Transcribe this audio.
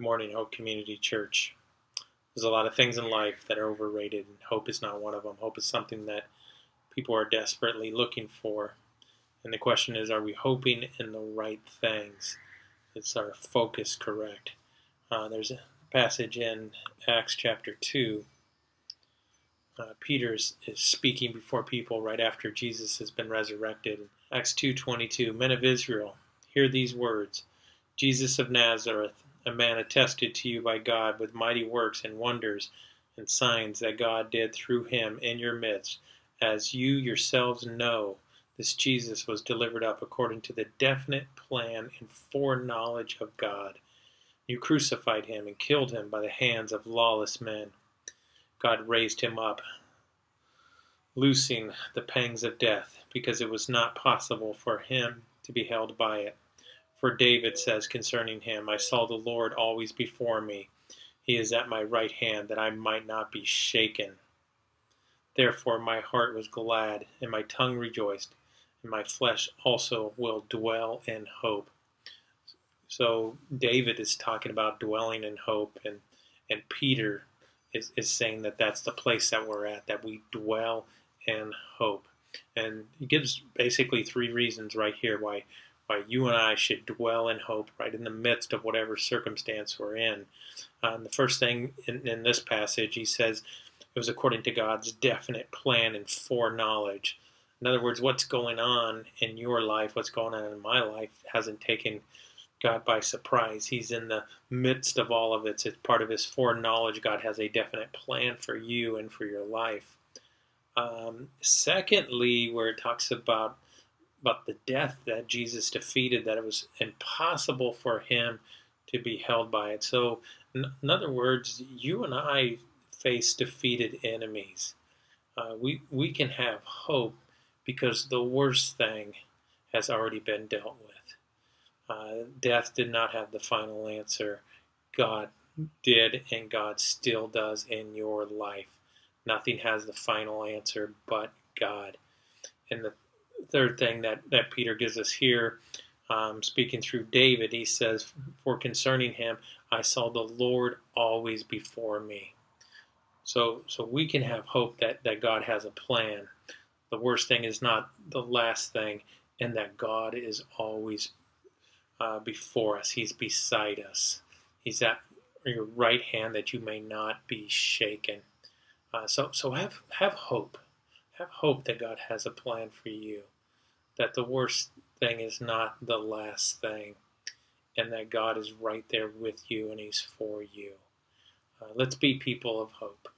Morning, Hope Community Church. There's a lot of things in life that are overrated, and hope is not one of them. Hope is something that people are desperately looking for. And the question is, are we hoping in the right things? Is our focus correct? There's a passage in Acts chapter 2. Peter is speaking before people right after Jesus has been resurrected. Acts 2:22, Men of Israel, hear these words. Jesus of Nazareth, a man attested to you by God with mighty works and wonders and signs that God did through him in your midst. As you yourselves know, this Jesus was delivered up according to the definite plan and foreknowledge of God. You crucified him and killed him by the hands of lawless men. God raised him up, loosing the pangs of death, because it was not possible for him to be held by it. For David says concerning him, I saw the Lord always before me. He is at my right hand, that I might not be shaken. Therefore my heart was glad, and my tongue rejoiced, and my flesh also will dwell in hope. So David is talking about dwelling in hope, and Peter is saying that that's the place that we're at, that we dwell in hope. And he gives basically three reasons right here why you and I should dwell in hope right in the midst of whatever circumstance we're in. The first thing in this passage, he says it was according to God's definite plan and foreknowledge. In other words, what's going on in your life, what's going on in my life, hasn't taken God by surprise. He's in the midst of all of it. It's part of his foreknowledge. God has a definite plan for you and for your life. Secondly, where it talks about the death that Jesus defeated, that it was impossible for him to be held by it. So, in other words, you and I face defeated enemies. We can have hope because the worst thing has already been dealt with. Death did not have the final answer. God did, and God still does in your life. Nothing has the final answer but God. And the third thing that Peter gives us here, speaking through David, he says, for concerning him, I saw the Lord always before me. So we can have hope that God has a plan. The worst thing is not the last thing, and that God is always before us. He's beside us. He's at your right hand, that you may not be shaken. So have hope. Have hope that God has a plan for you, that the worst thing is not the last thing, and that God is right there with you and he's for you. Let's be people of hope.